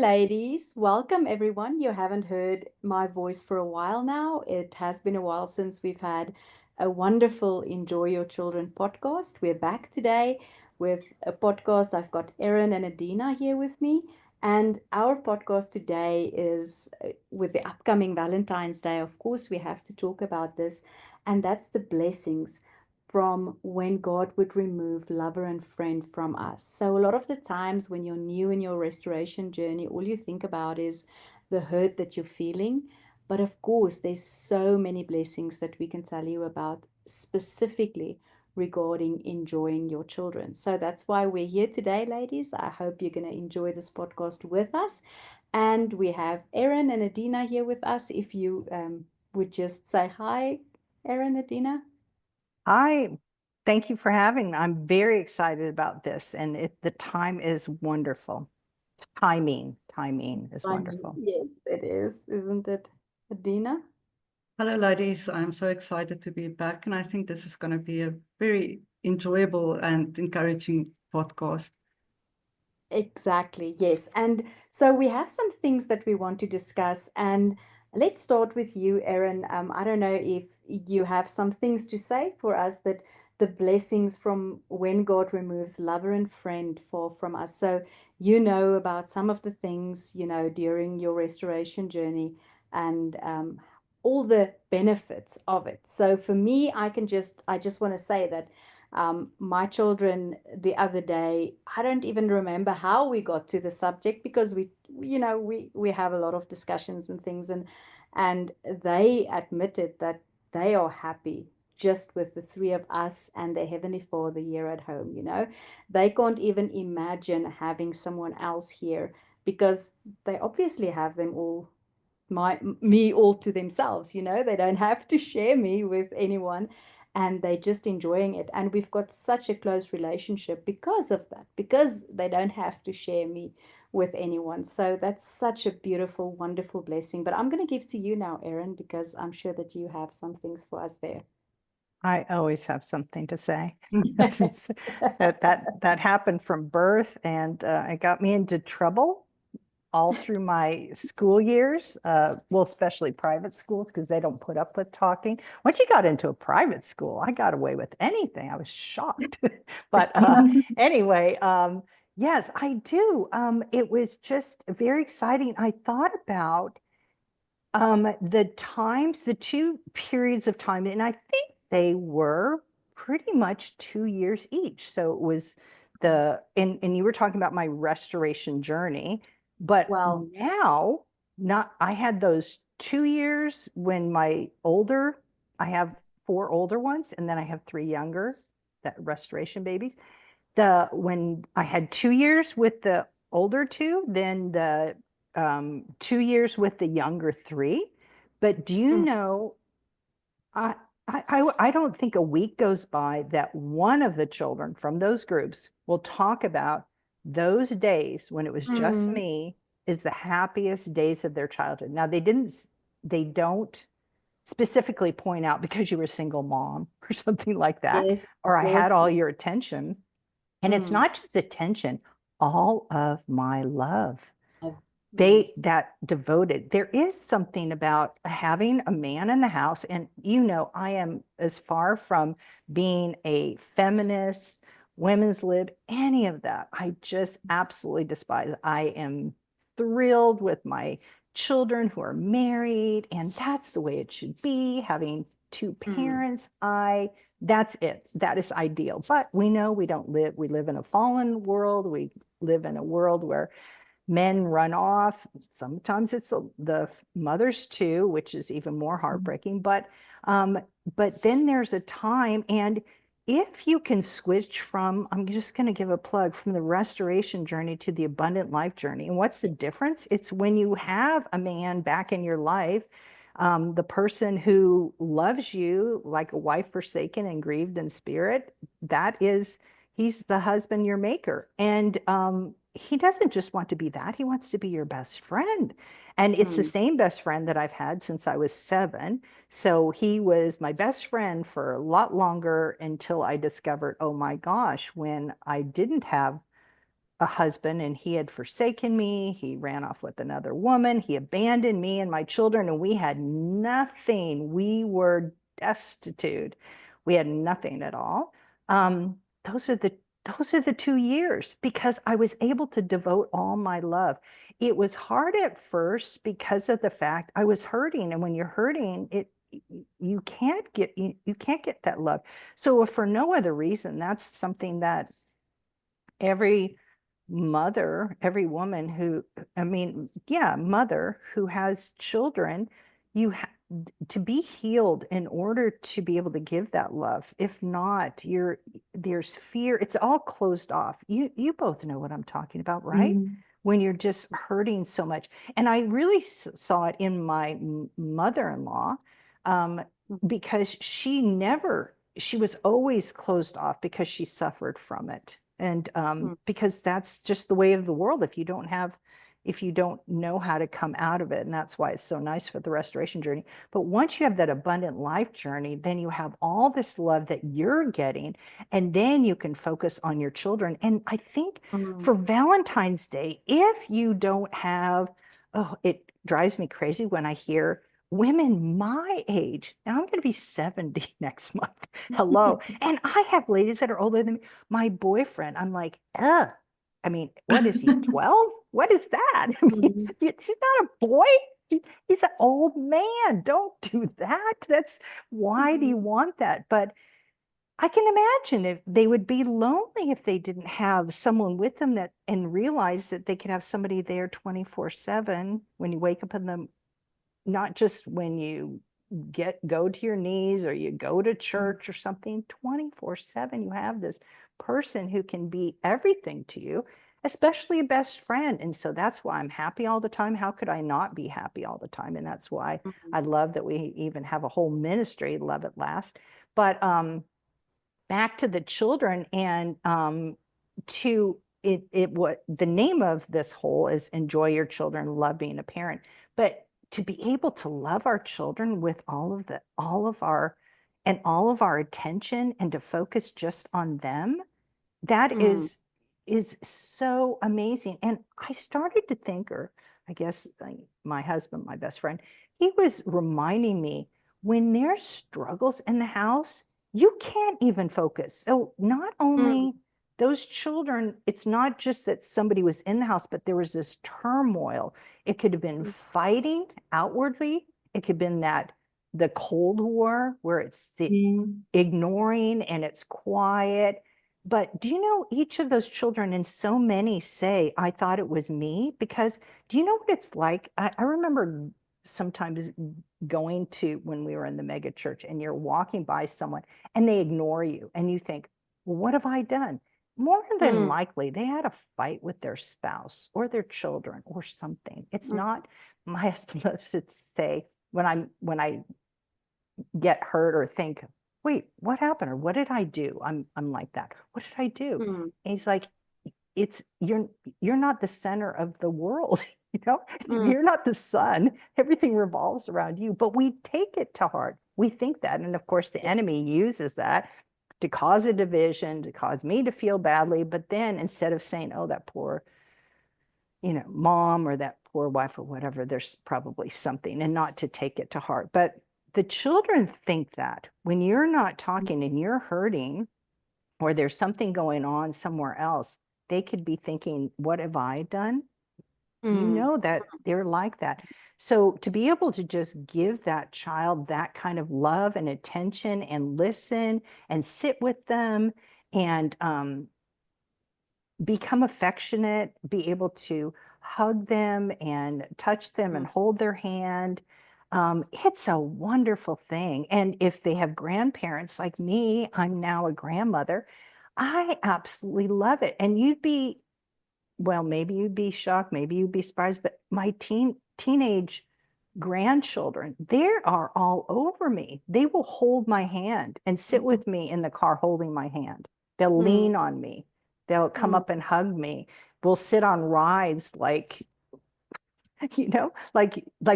ladies. Welcome, everyone. You haven't heard my voice for a while now. It has been a while since we've had a wonderful Enjoy Your Children podcast. We're back today with a podcast. I've got Erin and Adina here with me. And our podcast today is with the upcoming Valentine's Day. Of course, we have to talk about this, and that's the blessings from when God would remove lover and friend from us. So, a lot of the times when you're new in your restoration journey, all you think about is the hurt that you're feeling. But of course, there's so many blessings that we can tell you about specifically regarding enjoying your children. So, that's why we're here today, ladies. I hope you're going to enjoy this podcast with us. And we have Erin and Adina here with us. If you would just say hi, Erin, Adina. Hi, thank you for having me. I'm very excited about this, and the time is wonderful. Timing is I mean, wonderful. yes, it is, isn't it, Adina? Hello, ladies. I'm so excited to be back, and I think this is going to be a very enjoyable and encouraging podcast. Exactly, yes. And so we have some things that we want to discuss, and let's start with you, Erin. I don't know if you have some things to say for us that the blessings from when God removes lover and friend fall from us. So you know about some of the things, during your restoration journey and all the benefits of it. So for me, I just want to say that my children the other day, I don't even remember how we got to the subject because we have a lot of discussions and things, and they admitted that they are happy just with the three of us and their Heavenly Father here at home. They can't even imagine having someone else here because they obviously have them all me all to themselves. They don't have to share me with anyone, and they're just enjoying it, and we've got such a close relationship because of that, because they don't have to share me with anyone. So that's such a beautiful, wonderful blessing. But I'm going to give to you now, Erin, because I'm sure that you have some things for us there. I always have something to say. That happened from birth, and it got me into trouble all through my school years. Well, especially private schools because they don't put up with talking. Once you got into a private school, I got away with anything. I was shocked. But anyway, yes, I do. It was just very exciting. I thought about the two periods of time, and I think they were pretty much 2 years each. So it was and you were talking about my restoration journey, but Well, now I had those 2 years when I have four older ones, and then I have three younger, that restoration babies. When I had 2 years with the older two, then the 2 years with the younger three. But do you know, I, I don't think a week goes by that one of the children from those groups will talk about those days when it was just mm, me is the happiest days of their childhood. Now they don't specifically point out because you were a single mom or something like that, yes, or I had yes, all your attention. And it's mm, not just attention, all of my love. oh, They yes, that devoted. There is something about having a man in the house. And I am as far from being a feminist, women's lib, any of that. I just absolutely despise. I am thrilled with my children who are married, and that's the way it should be, having two mm, parents. That's it. That is ideal. But we know we live in a fallen world. We live in a world where men run off. Sometimes it's the mothers too, which is even more heartbreaking. But then there's a time, and if you can switch from, I'm just going to give a plug, from the restoration journey to the abundant life journey. And what's the difference? It's when you have a man back in your life, the person who loves you like a wife forsaken and grieved in spirit, he's the husband, your maker. And he doesn't just want to be that, he wants to be your best friend. And it's the mm, same best friend that I've had since I was 7. So he was my best friend for a lot longer until I discovered, oh my gosh, when I didn't have a husband and he had forsaken me. He ran off with another woman. He abandoned me and my children, and we had nothing. We were destitute. We had nothing at all. Um, those are the 2 years because I was able to devote all my love. It was hard at first because of the fact I was hurting, and when you're hurting, you can't get that love. So if for no other reason, that's something that every mother, every woman who, I mean, yeah, mother who has children, you have to be healed in order to be able to give that love. If not, there's fear. It's all closed off. You both know what I'm talking about, right? Mm. When you're just hurting so much. And I really saw it in my mother-in-law, um, because she was always closed off because she suffered from it. And because that's just the way of the world. If you don't know how to come out of it, and that's why it's so nice for the restoration journey. But once you have that abundant life journey, then you have all this love that you're getting, and then you can focus on your children. And I think for Valentine's Day, if you don't have, oh, it drives me crazy when I hear women my age. Now I'm going to be 70 next month. Hello. And I have ladies that are older than me. My boyfriend, I'm like, ugh. I mean, what is he, 12? What is that? I mean, he's not a boy. He's an old man. Don't do that. Why do you want that? But I can imagine if they would be lonely if they didn't have someone with them and realize that they could have somebody there 24/7 when you wake up in the, not just when you go to your knees or you go to church or something. 24/7 you have this person who can be everything to you, especially a best friend. And so that's why I'm happy all the time. How could I not be happy all the time? And that's why I love that we even have a whole ministry, Love It Last. But back to the children, and what the name of this whole is Enjoy Your Children, Love Being a Parent. But to be able to love our children with all of our attention, and to focus just on them, that is so amazing. And I started to think, or I guess my husband, my best friend, he was reminding me, when there's struggles in the house, you can't even focus. So not only those children, it's not just that somebody was in the house, but there was this turmoil. It could have been fighting outwardly. It could have been the Cold War, where it's the ignoring and it's quiet. But do you know, each of those children, and so many say, I thought it was me, because do you know what it's like? I remember sometimes going to, when we were in the mega church, and you're walking by someone and they ignore you, and you think, well, what have I done? More than likely, they had a fight with their spouse or their children or something. It's not, my husband loves to say, when I get hurt or think, wait, what happened? Or what did I do? I'm like that. What did I do? And he's like, you're not the center of the world. You're not the sun. Everything revolves around you. But we take it to heart. We think that. And of course, the enemy uses that to cause a division, to cause me to feel badly. But then instead of saying, oh, that poor, mom, or that poor wife, or whatever, there's probably something, and not to take it to heart. But the children think that when you're not talking and you're hurting, or there's something going on somewhere else, they could be thinking, what have I done? That they're like that. So to be able to just give that child that kind of love and attention, and listen and sit with them, and become affectionate, be able to hug them and touch them and hold their hand. It's a wonderful thing. And if they have grandparents like me, I'm now a grandmother, I absolutely love it. And maybe you'd be shocked, maybe you'd be surprised, but my teenage grandchildren, they are all over me. They will hold my hand and sit with me in the car holding my hand. They'll lean on me. They'll come up and hug me. We'll sit on rides like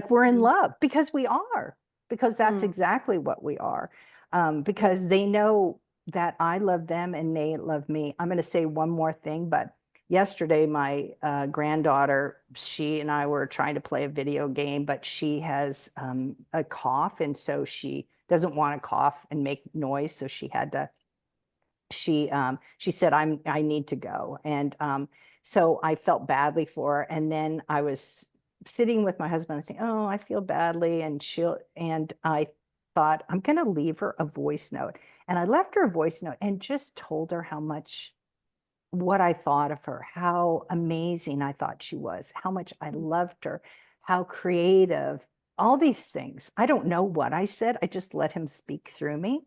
we're in love, because we are, because that's exactly what we are. Because they know that I love them and they love me. I'm going to say one more thing, but yesterday, my granddaughter, she and I were trying to play a video game, but she has a cough, and so she doesn't want to cough and make noise, so she had to. She said, I need to go, and so I felt badly for her, and then I was sitting with my husband and saying, oh, I feel badly, and I thought I'm going to leave her a voice note, and I left her a voice note and just told her how much what I thought of her, how amazing I thought she was, how much I loved her, how creative, all these things. I don't know what I said. I just let him speak through me.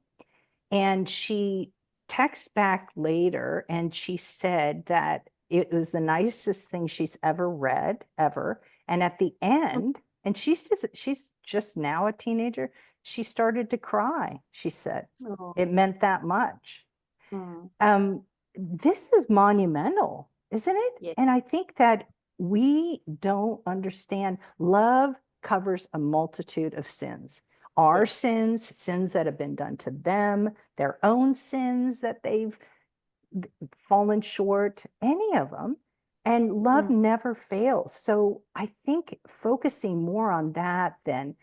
And she texts back later and she said that it was the nicest thing she's ever read, ever. And at the end, and she's just now a teenager, she started to cry, she said. Oh. It meant that much. This is monumental, isn't it? Yes. And I think that we don't understand love covers a multitude of sins. Our Yes. sins that have been done to them, their own sins that they've fallen short, any of them. And love never fails. So I think focusing more on that than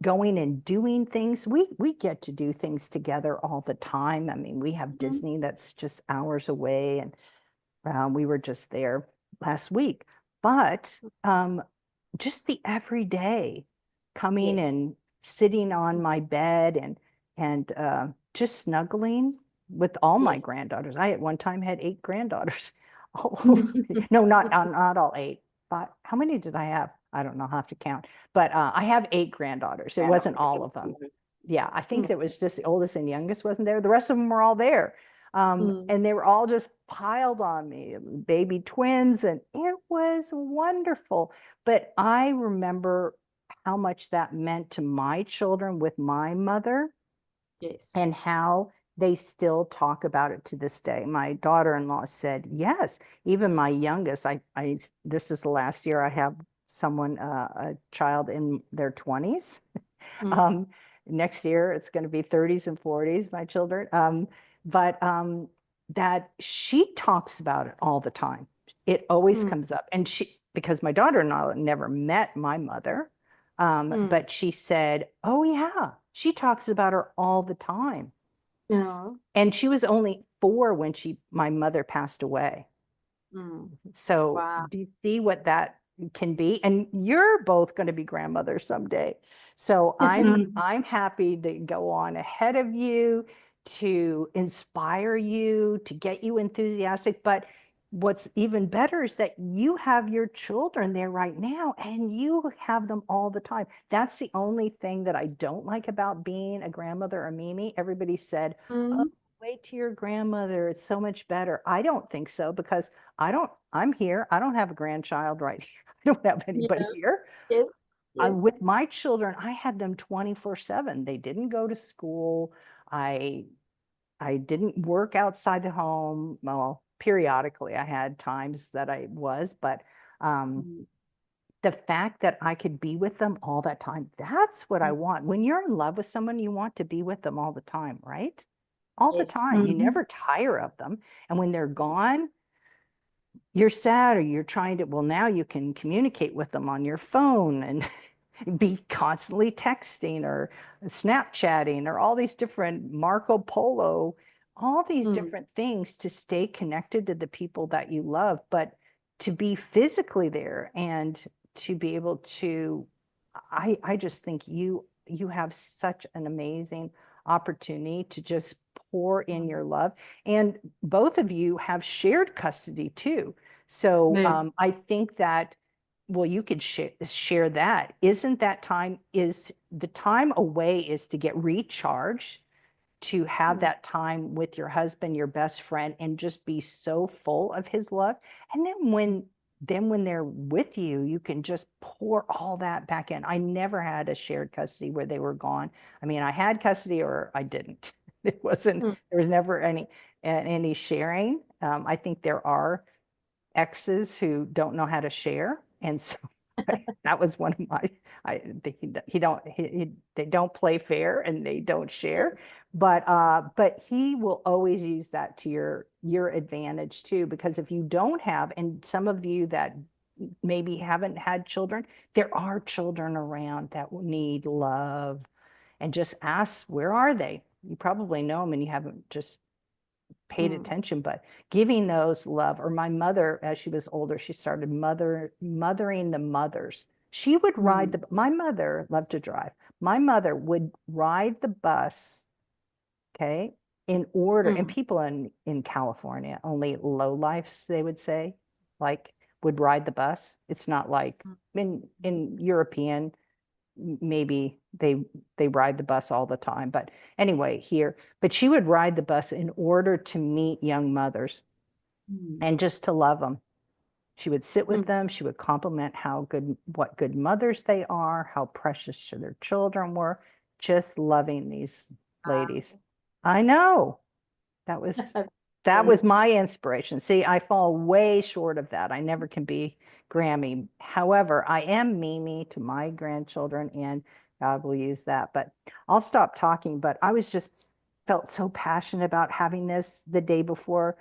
going and doing things. We get to do things together all the time. I mean, we have Disney that's just hours away, and we were just there last week. But just the everyday coming Yes. and sitting on my bed and just snuggling with all my Yes. granddaughters. I at one time had 8 granddaughters. No, not all 8. But how many did I have? I don't know. I'll have to count. But I have 8 granddaughters. It wasn't all of them. Yeah, I think that was just the oldest and youngest wasn't there. The rest of them were all there. And they were all just piled on me, baby twins, and it was wonderful. But I remember how much that meant to my children with my mother Yes. and how they still talk about it to this day. My daughter-in-law said, yes, even my youngest, this is the last year I have someone, a child in their 20s. Next year, it's going to be 30s and 40s, my children. But that she talks about it all the time. It always comes up. And because my daughter-in-law never met my mother, but she said, oh, yeah, she talks about her all the time. Yeah. And she was only 4 when my mother passed away. So Wow. do you see what that can be? And you're both going to be grandmothers someday. So I'm happy to go on ahead of you, to inspire you, to get you enthusiastic. But what's even better is that you have your children there right now and you have them all the time. That's the only thing that I don't like about being a grandmother or Mimi. Everybody said, oh, wait till your grandmother. It's so much better. I don't think so because I'm here. I don't have a grandchild right here. I don't have anybody here. Yes. Yes. With my children, I had them 24/7. They didn't go to school. I didn't work outside the home. Well, periodically I had times that I was, but the fact that I could be with them all that time, that's what I want. When you're in love with someone, you want to be with them all the time, right? All the Yes. time. You never tire of them. And when they're gone, you're sad or you're trying to, well, now you can communicate with them on your phone and be constantly texting or Snapchatting or all these different Marco Polo, all these different things to stay connected to the people that you love, but to be physically there and to be able to, I just think you have such an amazing opportunity to just pour in your love. And both of you have shared custody too. So I think that, well, you could share that. Isn't that time, is the time away is to get recharged, to have that time with your husband, your best friend, and just be so full of his love. And then when they're with you, you can just pour all that back in. I never had a shared custody where they were gone. I mean, I had custody or I didn't. It wasn't, there was never any sharing. I think there are exes who don't know how to share. And so that was one of my, they don't play fair and they don't share. But he will always use that to your advantage too, because if you don't have, and some of you that maybe haven't had children, there are children around that will need love, and just ask, where are they? You probably know them and you haven't just paid attention, but giving those love. Or my mother, as she was older, she started mothering the mothers. She would ride my mother loved to drive. My mother would ride the bus, okay, in order, and people in California, only low lifes, they would say, like, would ride the bus. It's not like in European, maybe they ride the bus all the time, but anyway, here, but she would ride the bus in order to meet young mothers and just to love them. She would sit with them. She would compliment what good mothers they are, how precious to their children were, just loving these ladies. I know. That was my inspiration. See, I fall way short of that. I never can be Grammy. However, I am Mimi to my grandchildren, and God will use that. But I'll stop talking. But I was just felt so passionate about having this the day before,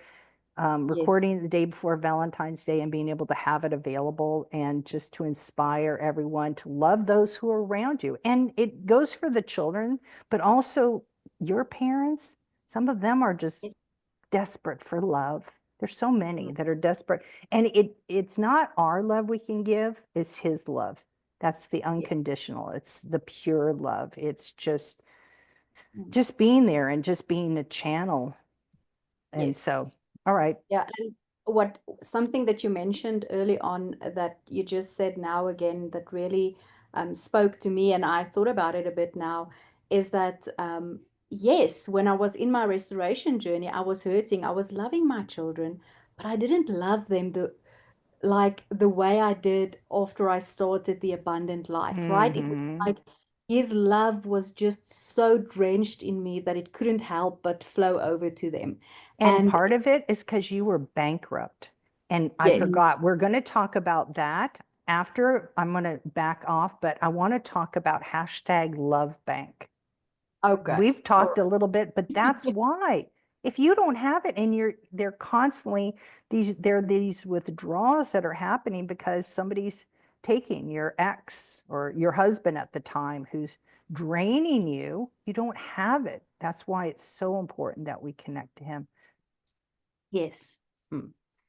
recording the day before Valentine's Day, and being able to have it available, and just to inspire everyone to love those who are around you. And it goes for the children, but also your parents. Some of them are just desperate for love. There's so many that are desperate. And it's not our love we can give, it's his love. That's the unconditional. It's the pure love. It's just being there and just being a channel. And so, all right. Yeah, and something that you mentioned early on that you just said now again that really spoke to me, and I thought about it a bit now, is that yes, when I was in my restoration journey, I was hurting, I was loving my children, but I didn't love them the way I did after I started the abundant life, right? It was like his love was just so drenched in me that it couldn't help but flow over to them. And part of it is because you were bankrupt. And I forgot, we're going to talk about that after. I'm going to back off, but I want to talk about #Lovebank. Okay. We've talked a little bit, but that's why. If you don't have it, and they're constantly there are these withdrawals that are happening because somebody's taking your ex or your husband at the time who's draining you. You don't have it. That's why it's so important that we connect to him. Yes.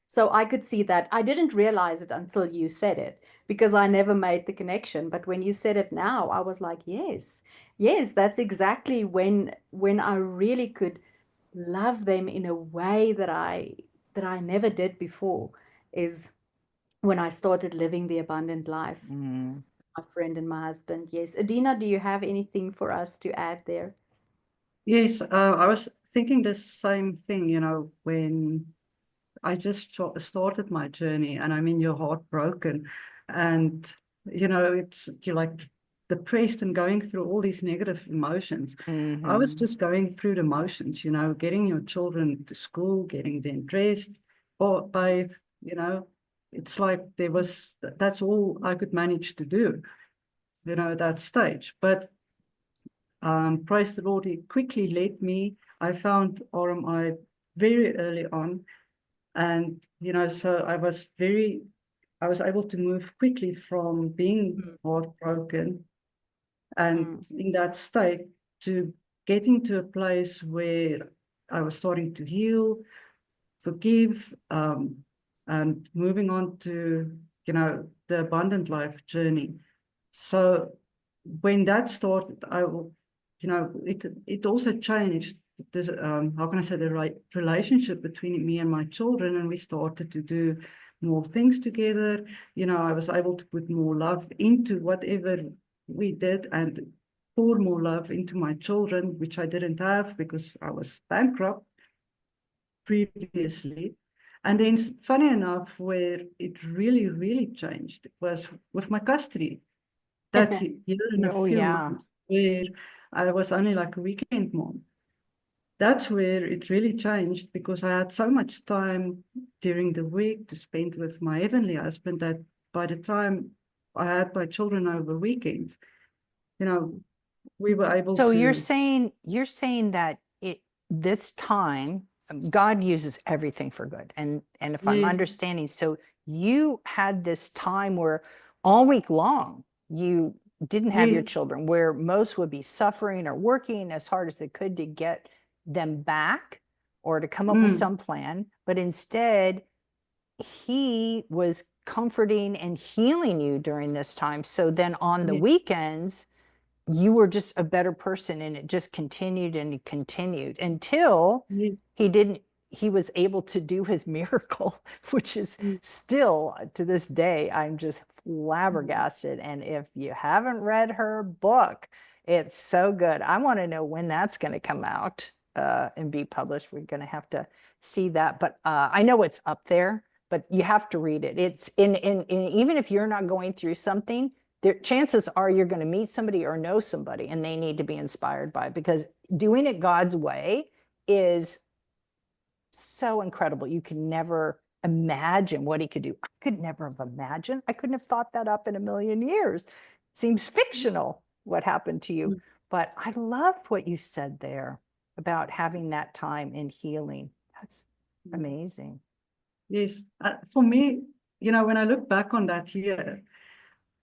So I could see that. I didn't realize it until you said it, because I never made the connection. But when you said it now, I was like, yes, that's exactly when I really could love them in a way that I never did before, is when I started living the abundant life. My friend and my husband. Yes. Adina, do you have anything for us to add there? Yes, I was thinking the same thing, when I just started my journey, and I mean, you're heartbroken, and you're like depressed and going through all these negative emotions. I was just going through the motions, getting your children to school, getting them dressed, or bathe, it's like that's all I could manage to do, at that stage. But praise the Lord, he quickly led me. I found RMI very early on. And, so I was able to move quickly from being heartbroken and in that state to getting to a place where I was starting to heal, forgive, and moving on to, the abundant life journey. So when that started, it also changed this, how can I say, the relationship between me and my children, and we started to do more things together. I was able to put more love into whatever we did and pour more love into my children, which I didn't have because I was bankrupt previously. And then, funny enough, where it really, really changed was with my custody. That year and a few months where I was only like a weekend mom. That's where it really changed, because I had so much time during the week to spend with my heavenly husband that by the time I had my children over weekends, we were able to. So you're saying that this time, God uses everything for good. And if I'm Yes. understanding, so you had this time where all week long you didn't have your Yes. children, where most would be suffering or working as hard as they could to get them back or to come up with some plan. But instead, he was comforting and healing you during this time. So then on the Yes. weekends, you were just a better person, and it just continued and continued until Yes. he was able to do his miracle, which is still to this day, I'm just flabbergasted. And if you haven't read her book, it's so good. I want to know when that's going to come out and be published. We're going to have to see that, but I know it's up there, but you have to read it. It's in even if you're not going through something, there, chances are you're going to meet somebody or know somebody and they need to be inspired by it, because doing it God's way is so incredible. You can never imagine what he could do. I could never have imagined. I couldn't have thought that up in a million years. Seems fictional what happened to you. But I loved what you said there about having that time in healing. That's amazing. Yes. For me, when I look back on that year,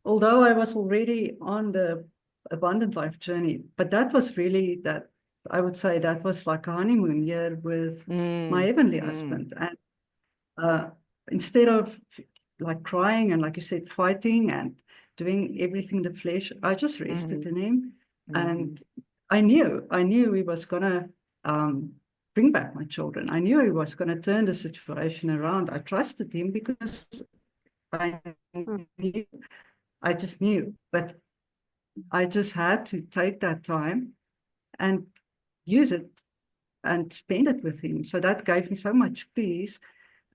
although I was already on the abundant life journey, but that was really that, I would say that was like a honeymoon year with my heavenly husband. And instead of like crying and, like you said, fighting and doing everything the flesh, I just rested in him. And I knew he was gonna bring back my children. I knew he was gonna turn the situation around. I trusted him because I knew, I just knew. But I just had to take that time and use it and spend it with him. So that gave me so much peace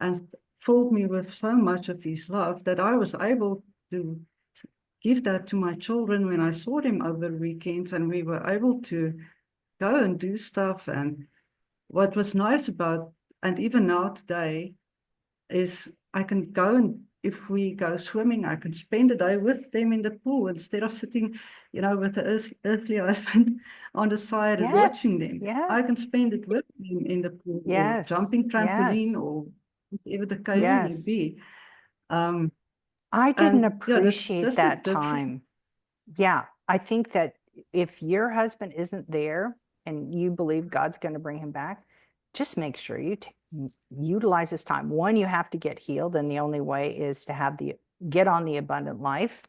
and filled me with so much of his love that I was able to give that to my children when I saw them over weekends, and we were able to go and do stuff. And what was nice about, and even now today, is I can go, and if we go swimming, I can spend a day with them in the pool instead of sitting, with the earthly husband on the side and watching them. I can spend it with them in the pool, or jumping trampoline, or whatever the case may be. I didn't And yeah, that's appreciate just a that different. time. Yeah, I think that if your husband isn't there and you believe God's going to bring him back, just make sure you utilize this time. One, you have to get healed, and the only way is to have get on the abundant life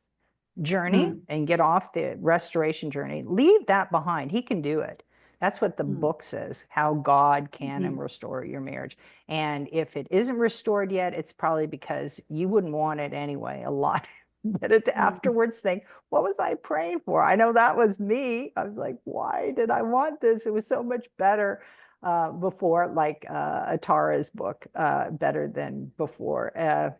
journey and get off the restoration journey. Leave that behind. He can do it. That's what the book says, how God can and restore your marriage. And if it isn't restored yet, it's probably because you wouldn't want it anyway. A lot better to afterwards think, what was I praying for? I know that was me. I was like, why did I want this? It was so much better before, like Atara's book, Better Than Before.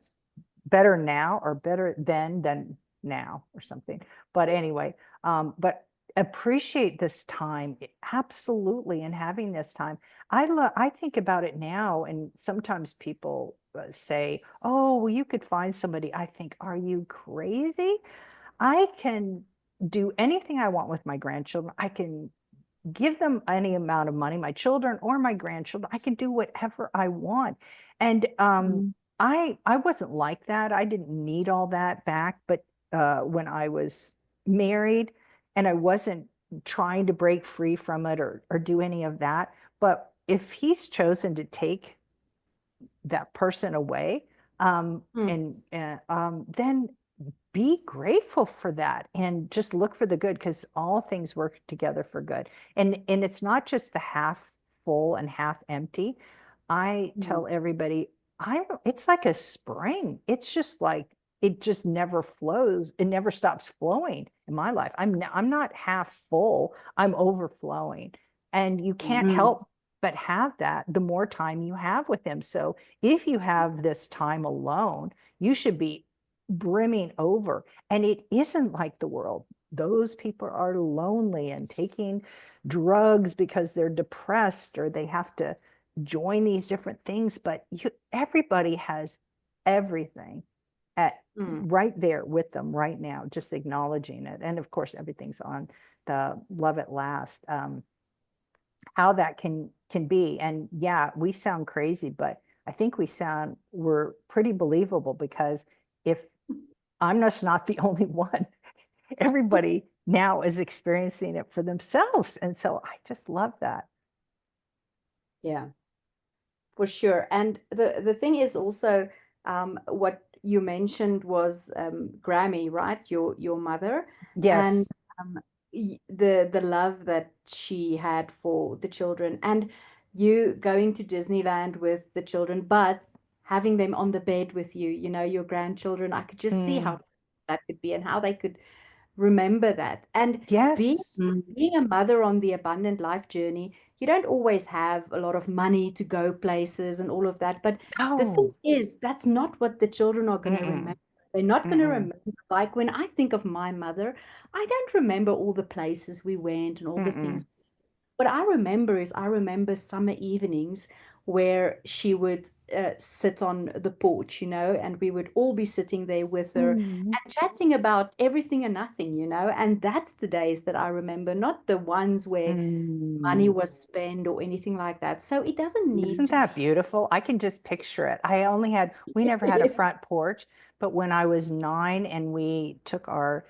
Better now, or better than now, or something. But anyway, but appreciate this time, absolutely, and having this time. I think about it now, and sometimes people say, oh, well, you could find somebody. I think, are you crazy? I can do anything I want with my grandchildren. I can give them any amount of money, my children or my grandchildren. I can do whatever I want. And I wasn't like that. I didn't need all that back. But when I was married, and I wasn't trying to break free from it or do any of that. But if he's chosen to take that person away, and then be grateful for that and just look for the good, because all things work together for good. And it's not just the half full and half empty. I tell everybody, it's like a spring. It's just like, it just never flows. It never stops flowing in my life. I'm not half full. I'm overflowing. And you can't help but have that the more time you have with him. So if you have this time alone, you should be brimming over. And it isn't like the world. Those people are lonely and taking drugs because they're depressed, or they have to join these different things. But everybody has everything right there with them right now, just acknowledging it. And of course, everything's on the Love at Last. How that can can be. And yeah, we sound crazy, but I think we're pretty believable, because if I'm just not the only one, everybody now is experiencing it for themselves. And so I just love that. Yeah, for sure. And the thing is also, what you mentioned was Grammy, right? Your mother, and Yes. um, the love that she had for the children, and you going to Disneyland with the children, but having them on the bed with you, your grandchildren. I could just see Mm, how that could be and how they could remember that. And being yes. being a mother on the abundant life journey, you don't always have a lot of money to go places and all of that. But the thing Oh. is, that's not what the children are going to Mm-mm, remember. They're not going to mm-mm, remember. Like when I think of my mother, I don't remember all the places we went and all the things. mm-mm, What I remember is I remember summer evenings where she would sit on the porch, and we would all be sitting there with her mm, and chatting about everything and nothing, and that's the days that I remember, not the ones where money mm. was spent or anything like that. So it doesn't need Isn't to be. that beautiful? I can just picture it. We never had a Yes. front porch, but when I was 9 and we took our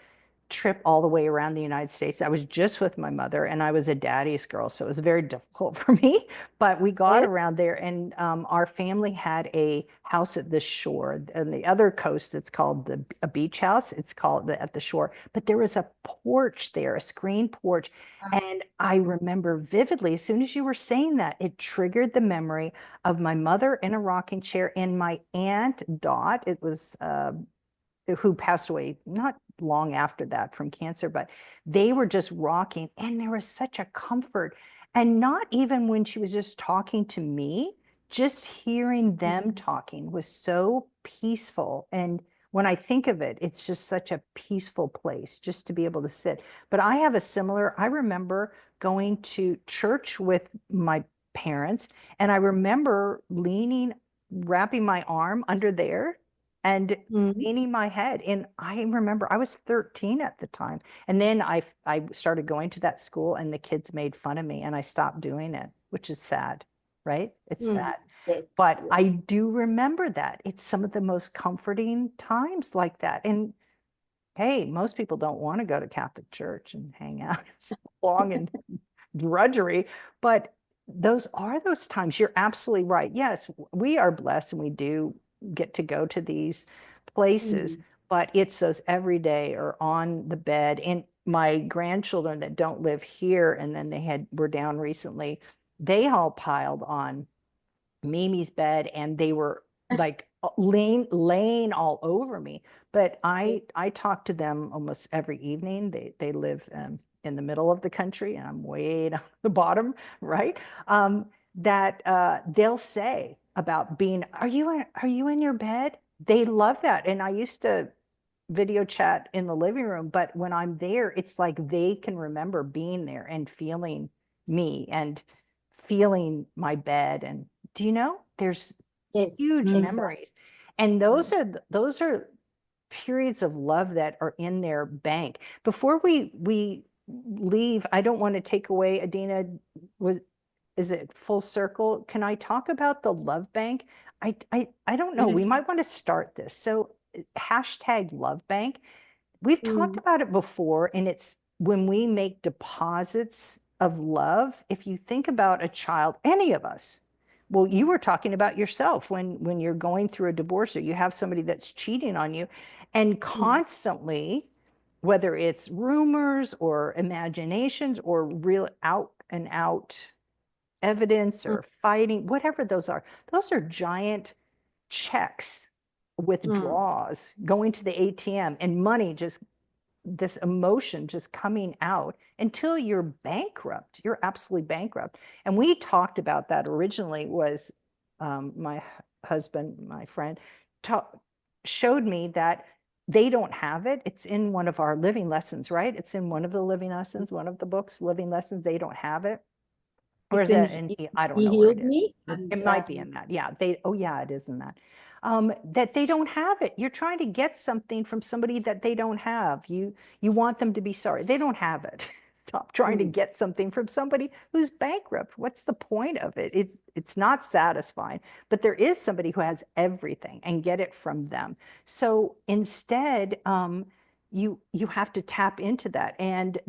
trip all the way around the United States, I was just with my mother, and I was a daddy's girl, so it was very difficult for me. But we got Yes. around there, and our family had a house at the shore, and the other coast, it's called a beach house. It's called at the shore, but there was a porch there, a screen porch. And I remember vividly, as soon as you were saying that, it triggered the memory of my mother in a rocking chair and my aunt Dot. It was who passed away not long after that from cancer, but they were just rocking, and there was such a comfort. And not even when she was just talking to me, just hearing them talking was so peaceful. And when I think of it, it's just such a peaceful place just to be able to sit. But I remember going to church with my parents, and I remember wrapping my arm under there and Mhm. leaning my head. And I remember I was 13 at the time. And then I started going to that school, and the kids made fun of me, and I stopped doing it, which is sad, right? It's Mm. sad. Yes. But Yes. I do remember that. It's some of the most comforting times like that. And hey, most people don't want to go to Catholic church and hang out so long and drudgery, but those times. You're absolutely right. Yes, we are blessed, and we do get to go to these places, Mm. but it's those everyday or on the bed. And my grandchildren that don't live here, and then were down recently, they all piled on Mimi's bed, and they were like laying all over me. But I talk to them almost every evening. They live in the middle of the country, and I'm way down the bottom, right? That they'll say about being, are you in your bed? They love that. And I used to video chat in the living room, but when I'm there, it's like they can remember being there and feeling me and feeling my bed. And do you know, there's Yes. huge Exactly. memories. And those are periods of love that are in their bank. Before we leave, I don't want to take away, Adina, was is it full circle? Can I talk about the love bank? I don't know. We Yes. might want to start this. So hashtag love bank. We've talked Mm. about it before, and it's when we make deposits of love. If you think about a child, any of us, well, you were talking about yourself when you're going through a divorce, or you have somebody that's cheating on you, and Mm. constantly, whether it's rumors or imaginations or real out and out evidence Mm. or fighting, whatever those are giant checks, Mm. withdrawals going to the ATM, and money just, this emotion just coming out until you're bankrupt. You're absolutely bankrupt. And we talked about that originally. Was my husband, my friend, showed me that they don't have it. It's in one of our living lessons, right? It's in one of the living lessons, one of the books, living lessons. They don't have it. Or It's is in it in, I don't He know where it Healed is. Me, and It might be in that. Yeah. Oh yeah, it is in that. That they don't have it. You're trying to get something from somebody that they don't have. You want them to be sorry. They don't have it. Stop trying to get something from somebody who's bankrupt. What's the point of it? It's not satisfying, but there is somebody who has everything, and get it from them. So instead, you have to tap into that. And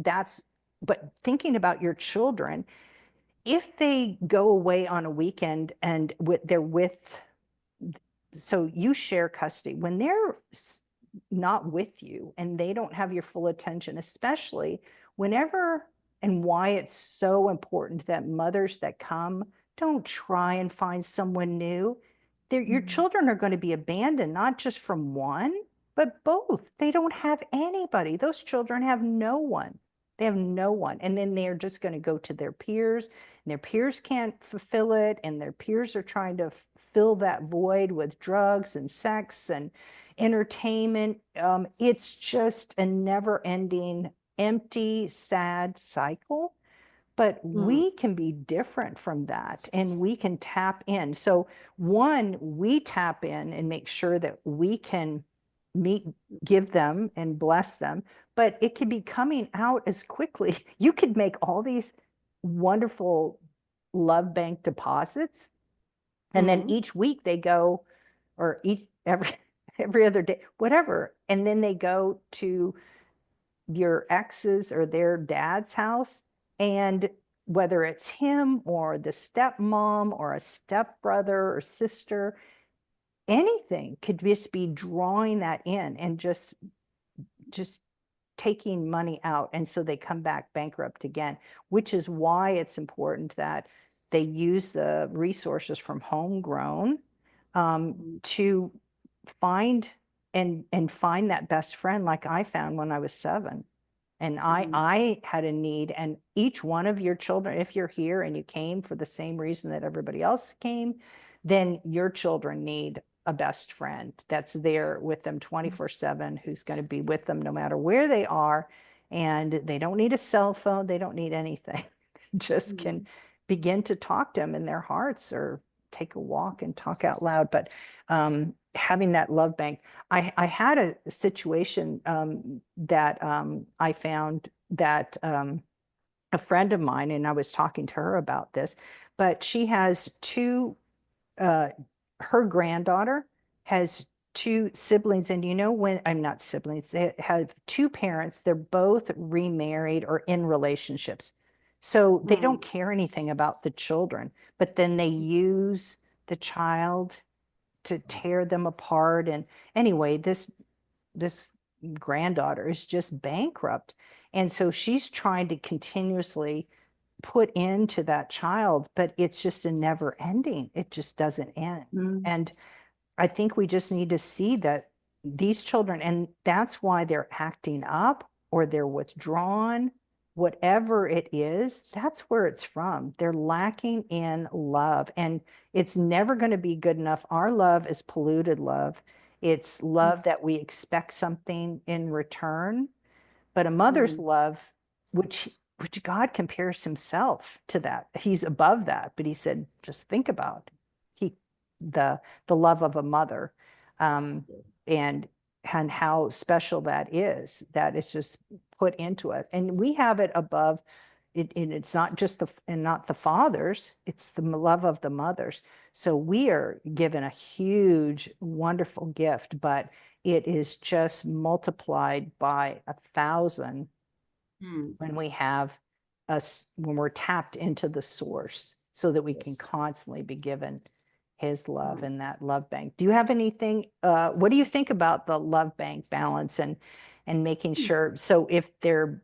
but thinking about your children, if they go away on a weekend and they're with, so you share custody, when they're not with you and they don't have your full attention, especially whenever, and why it's so important that mothers that come don't try and find someone new. Your children are going to be abandoned, not just from one, but both. They don't have anybody. Those children have no one. They have no one. And then they're just going to go to their peers, and their peers can't fulfill it. And their peers are trying to fill that void with drugs and sex and entertainment. It's just a never-ending, empty, sad cycle. But we can be different from that, and we can tap in. So one, we tap in and make sure that we can give them and bless them, but it could be coming out as quickly. You could make all these wonderful Lovebank deposits, and then each week they go, or every other day, whatever, and then they go to your ex's or their dad's house, and whether it's him or the stepmom or a stepbrother or sister, anything could just be drawing that in and just taking money out. And so they come back bankrupt again, which is why it's important that they use the resources from Homegrown to find find that best friend, like I found when I was 7. And I had a need, and each one of your children, if you're here and you came for the same reason that everybody else came, then your children need a best friend that's there with them 24/7, who's going to be with them no matter where they are. And they don't need a cell phone. They don't need anything. Just can begin to talk to them in their hearts, or take a walk and talk out loud. But having that love bank, I had a situation that I found that a friend of mine, and I was talking to her about this, but she has her granddaughter has 2 siblings. And when I'm not siblings, they have 2 parents. They're both remarried or in relationships. So they don't care anything about the children, but then they use the child to tear them apart. And anyway, this granddaughter is just bankrupt. And so she's trying to continuously put into that child, but it's just a never ending. It just doesn't end. And I think we just need to see that these children, and that's why they're acting up or they're withdrawn, whatever it is, that's where it's from. They're lacking in love, and it's never going to be good enough. Our love is polluted love. It's love that we expect something in return. But a mother's love, which God compares himself to that. He's above that, but he said, just think about the love of a mother, and how special that is, that it's just put into it. And we have it above it, and it's not just not the fathers, it's the love of the mothers. So we are given a huge, wonderful gift, but it is just multiplied by 1,000 when we're tapped into the source, so that we can constantly be given his love in that love bank. Do you have anything, what do you think about the love bank balance and making sure, so if their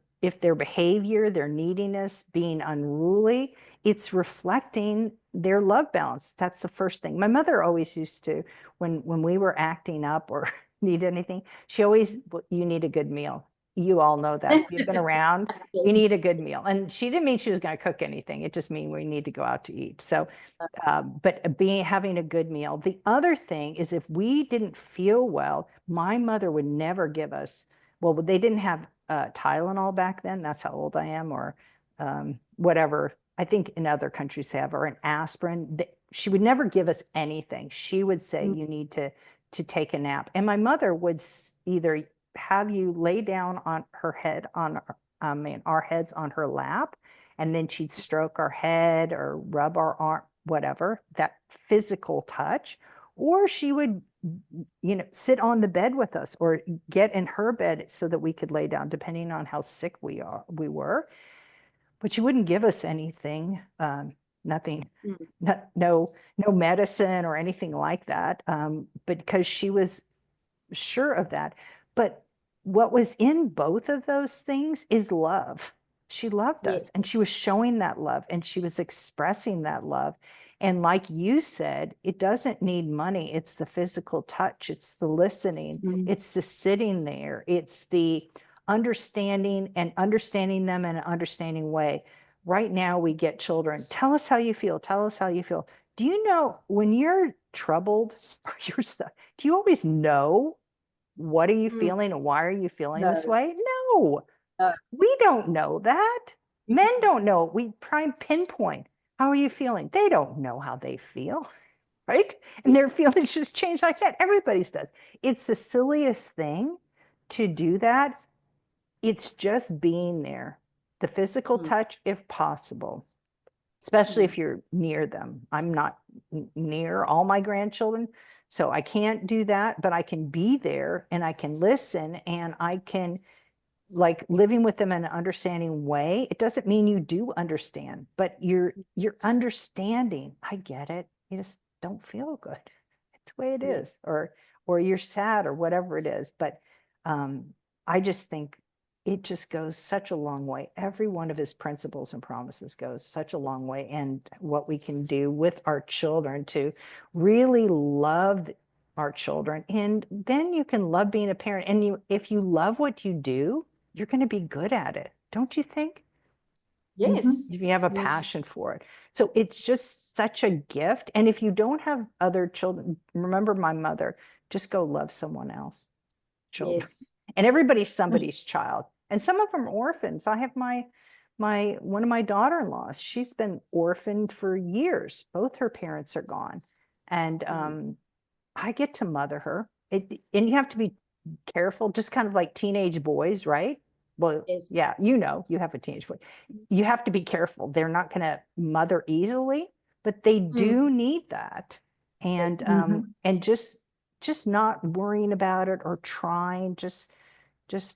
behavior, their neediness, being unruly, it's reflecting their love balance? That's the first thing. My mother always used to, when we were acting up or need anything, she always, you need a good meal. You all know that. If you've been around, you need a good meal. And she didn't mean she was going to cook anything. It just means we need to go out to eat. So, but having a good meal. The other thing is, if we didn't feel well, my mother would never give us, well, they didn't have Tylenol back then. That's how old I am, or whatever. I think in other countries they have, or an aspirin. She would never give us anything. She would say, you need to take a nap. And my mother would either have you lay down on her head on our heads on her lap, and then she'd stroke our head or rub our arm, whatever, that physical touch. Or she would, sit on the bed with us or get in her bed so that we could lay down, depending on how sick we were. But she wouldn't give us anything, nothing, no medicine or anything like that, but because she was sure of that. But what was in both of those things is love. She loved Yes. us, and she was showing that love, and she was expressing that love. And like you said, it doesn't need money. It's the physical touch, it's the listening, it's the sitting there, it's the understanding and understanding them in an understanding way. Right now, we get children, tell us how you feel, tell us how you feel. Do you know when you're troubled or you're stuck, do you always know what are you feeling and why are you feeling this way? No, we don't know that. Men don't know. We try and pinpoint. How are you feeling? They don't know how they feel, right? And their feelings just change like that. Everybody's does. It's the silliest thing to do that. It's just being there. The physical touch, if possible, especially if you're near them. I'm not near all my grandchildren, so I can't do that, but I can be there and I can listen and I can, like, living with them in an understanding way. It doesn't mean you do understand, but you're understanding. I get it. You just don't feel good. It's the way it is, or you're sad or whatever it is. But I just think it just goes such a long way. Every one of his principles and promises goes such a long way. And what we can do with our children to really love our children. And then you can love being a parent. And if you love what you do, you're going to be good at it. Don't you think? Yes. If you have a passion for it. So it's just such a gift. And if you don't have other children, remember my mother, just go love someone else. Children. Yes. And everybody's somebody's child. And some of them are orphans. I have one of my daughter-in-laws, she's been orphaned for years. Both her parents are gone. And I get to mother her. And you have to be careful, just kind of like teenage boys, right? Well, yeah, you have a teenage boy. You have to be careful. They're not going to mother easily, but they do need that. And and just not worrying about it or trying, just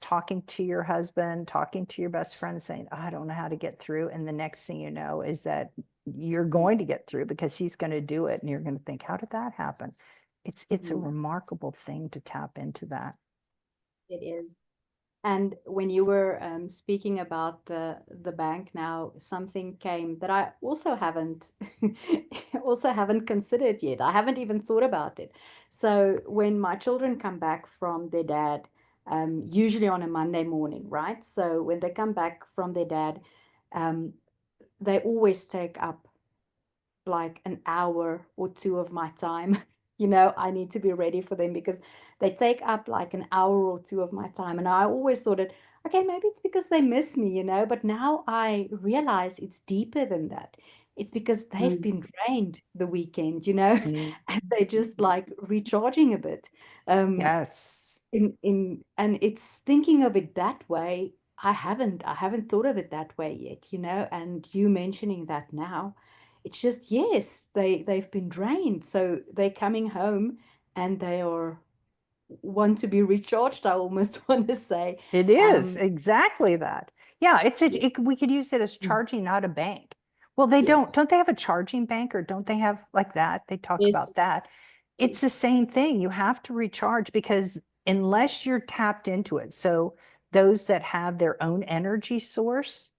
talking to your husband, talking to your best friend, saying, I don't know how to get through. And the next thing you know is that you're going to get through because he's going to do it. And you're going to think, how did that happen? It's a remarkable thing to tap into that. It is. And when you were speaking about the bank now, something came that I also haven't considered yet. I haven't even thought about it. So when my children come back from their dad, usually on a Monday morning, right? So when they come back from their dad, um, they always take up like an hour or two of my time. I need to be ready for them because they take up like an hour or two of my time. And I always thought okay, maybe it's because they miss me, but now I realize it's deeper than that. It's because they've been drained the weekend, and they're just like recharging a bit. Yes. And it's thinking of it that way. I haven't thought of it that way yet, and you mentioning that now, it's just, yes, they've been drained, so they're coming home and they want to be recharged, I almost want to say. It is exactly that. Yeah, we could use it as Mm. charging, not a bank. Well, they Yes. don't they have a charging bank, or don't they have like that? They talked Yes. about that. It's the same thing. You have to recharge because unless you're tapped into it. So those that have their own energy source,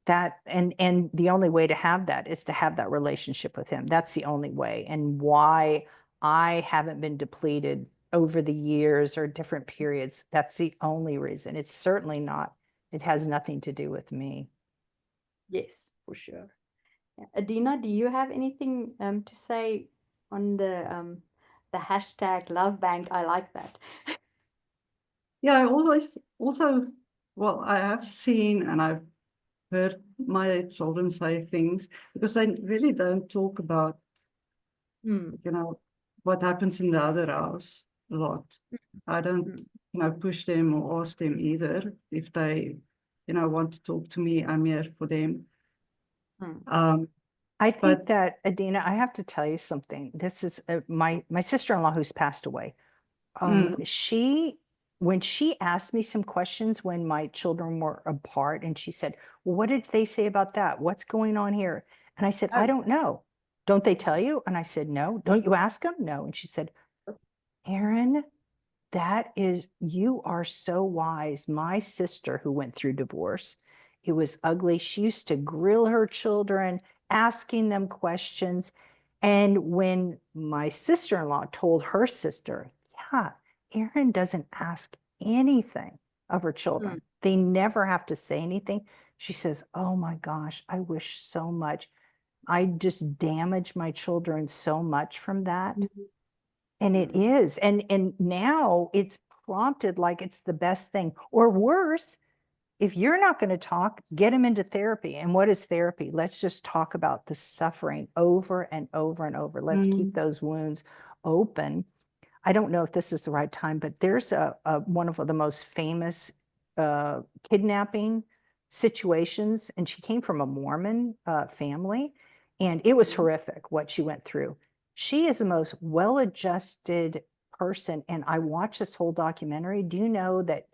that and the only way to have that is to have that relationship with him. That's the only way. And why I haven't been depleted over the years or different periods, that's the only reason. It's certainly not, it has nothing to do with me. Yes, for sure. Yeah. Adina, do you have anything to say on the hashtag Lovebank? I like that. Yeah, I always also, well, I have seen and I've heard my children say things because they really don't talk about, what happens in the other house a lot. I don't, push them or ask them either if they want to talk to me, I'm here for them. Mm. I think But that, Adina, I have to tell you something. This is my sister-in-law who's passed away. When she asked me some questions when my children were apart, and she said, well, what did they say about that? What's going on here? And I said, I Oh, don't know. Don't they tell you? And I said, no. Don't you ask them? No. And she said, Erin, you are so wise. My sister who went through divorce, it was ugly. She used to grill her children, asking them questions. And when my sister-in-law told her sister, yeah, Erin doesn't ask anything of her children. mm. They never have to say anything. She says, oh my gosh, I wish so much. I just damaged my children so much from that. And it is. And now it's prompted like it's the best thing. Or worse, if you're not going to talk, get them into therapy. And what is therapy? Let's just talk about the suffering over and over and over. Let's keep those wounds open. I don't know if this is the right time, but there's one of the most famous kidnapping situations, and she came from a Mormon family, and it was horrific what she went through. She is the most well-adjusted person, and I watched this whole documentary. Do you know that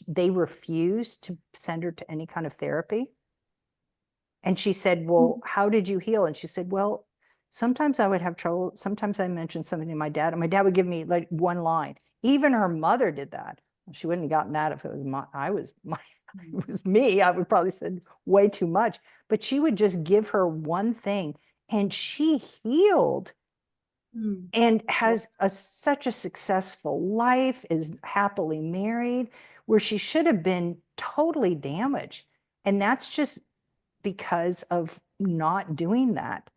they refused to send her to any kind of therapy? And she said, well, how did you heal? And she said, well, sometimes I would have trouble. Sometimes I mentioned something to my dad, and my dad would give me like one line. Even her mother did that. She wouldn't have gotten that if it was it was me. I would probably said way too much. But she would just give her one thing, and she healed and has such a successful life, is happily married, where she should have been totally damaged. And that's just because of not doing that.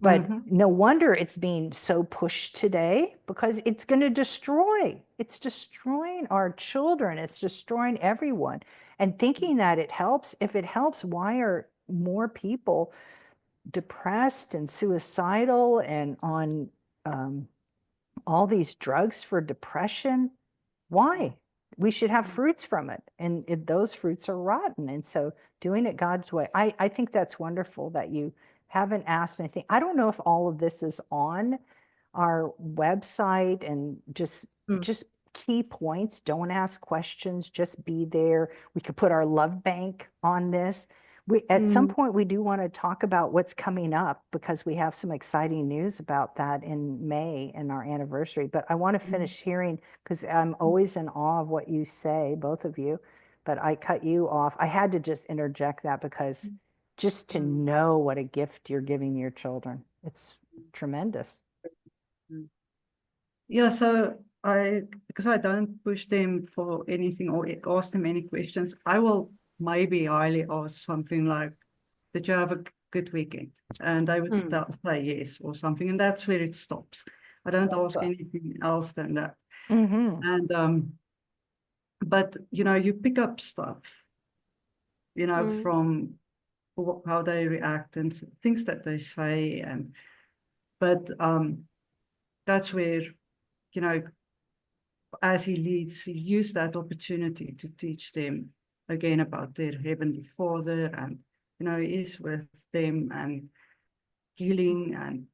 But no wonder it's being so pushed today, because it's going to it's destroying our children. It's destroying everyone. And thinking that it helps, if it helps, why are more people depressed and suicidal and on all these drugs for depression? Why? We should have fruits from it, and those fruits are rotten. And so doing it God's way, I think that's wonderful that you haven't asked anything. I don't know if all of this is on our website, and just key points. Don't ask questions, just be there. We could put our Lovebank on this. At some point, we do want to talk about what's coming up, because we have some exciting news about that in May and our anniversary. But I want to finish hearing, because I'm always in awe of what you say, both of you. But I cut you off. I had to just interject that, because just to know what a gift you're giving your children, it's tremendous. Yeah, so because I don't push them for anything or ask them any questions, I will maybe highly ask something like, did you have a good weekend? And they would say yes or something, and that's where it stops. I don't ask anything else than that. And but you pick up stuff, from how they react and things that they say, but that's where, as he leads, he used that opportunity to teach them again about their Heavenly Father, and he is with them and healing. And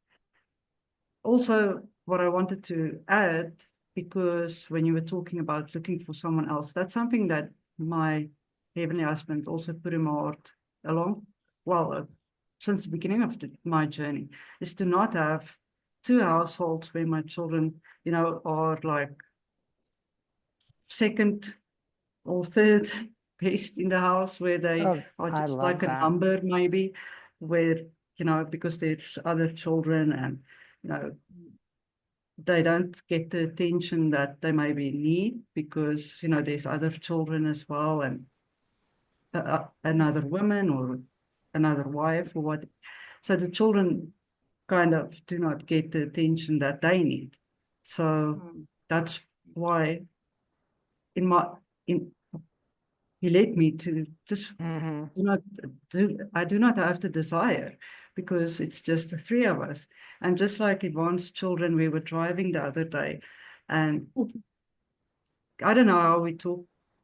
also what I wanted to add, because when you were talking about looking for someone else, that's something that my heavenly husband also put in my heart since the beginning of my journey, is to not have two households where my children, are like second or third best in the house, where they Oh, are I just love like a that. number, maybe, where, because there's other children, and, they don't get the attention that they maybe need, because, there's other children as well, and another woman or another wife or what. So the children kind of do not get the attention that they need. So that's why he led me to just I do not have the desire, because it's just the three of us. And just like Yvonne's children, we were driving the other day, and I don't know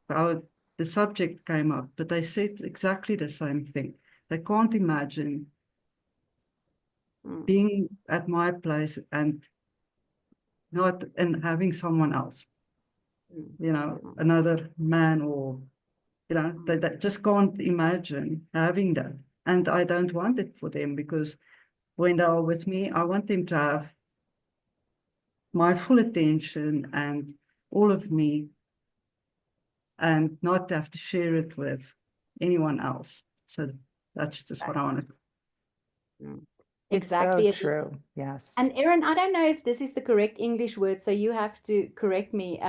how the subject came up, but they said exactly the same thing. They can't imagine being at my place and not and having someone else, another man, or they just can't imagine having that. And I don't want it for them, because when they are with me, I want them to have my full attention and all of me, and not have to share it with anyone else. So that's just what I wanted. It's Exactly. so true. Yes. And Erin, I don't know if this is the correct English word, so you have to correct me.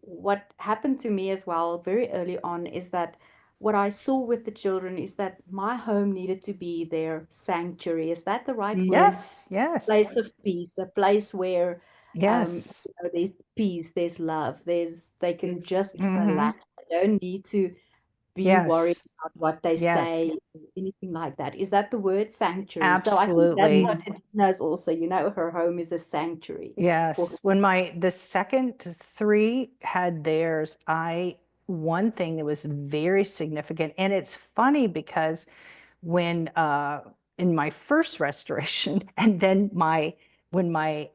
What happened to me as well very early on is that what I saw with the children is that my home needed to be their sanctuary. Is that the right word? Yes. Yes. Place of peace, a place where Yes. there's peace, there's love, they can just Mhm. relax. They don't need to be worried Yes. about what they Yes. say, anything like that. Is that the word sanctuary? So I think that's Absolutely. what it knows also, her home is a sanctuary for her. Yes. When the second three had theirs, one thing that was very significant, and it's funny because when in my first restoration, and then when my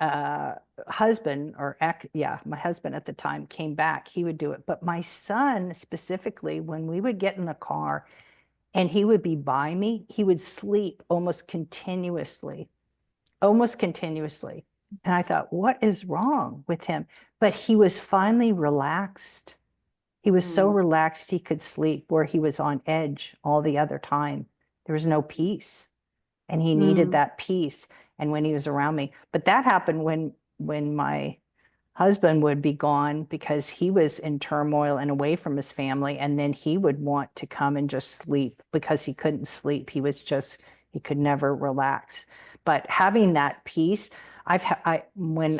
husband my husband at the time came back, he would do it. But my son specifically, when we would get in the car and he would be by me, he would sleep almost continuously. And I thought, what is wrong with him? But he was finally relaxed. He was so relaxed he could sleep, where he was on edge all the other time. There was no peace, and he needed that peace. And when he was around me, but that happened when my husband would be gone, because he was in turmoil and away from his family, and then he would want to come and just sleep because he couldn't sleep. He could never relax. But having that peace, when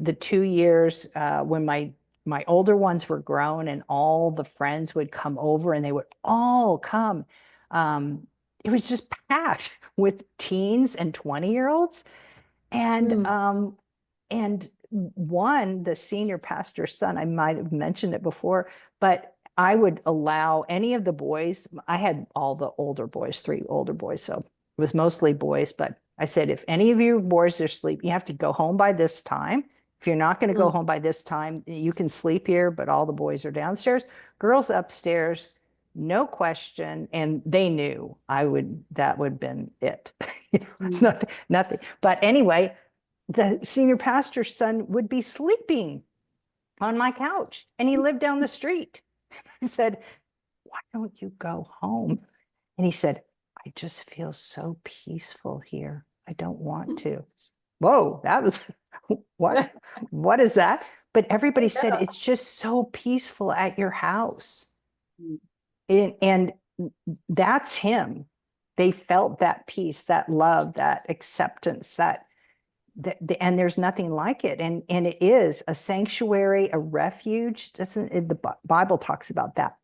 the 2 years when my older ones were grown and all the friends would come over and they would all come, it was just packed with teens and 20-year-olds. And the senior pastor's son, I might have mentioned it before, but I would allow any of the boys. I had all the older boys, 3 older boys, so it was mostly boys. But I said, if any of your boys are asleep, you have to go home by this time. If you're not going to go home by this time, you can sleep here, but all the boys are downstairs. Girls upstairs, no question. And they knew that would have been it. Nothing. But anyway, the senior pastor's son would be sleeping on my couch, and he lived down the street. I said, why don't you go home? And he said, I just feel so peaceful here. I don't want to. Whoa, that was what is that? But everybody said it's just so peaceful at your house. And that's him. They felt that peace, that love, that acceptance, and there's nothing like it. And it is a sanctuary, a refuge. The Bible talks about that,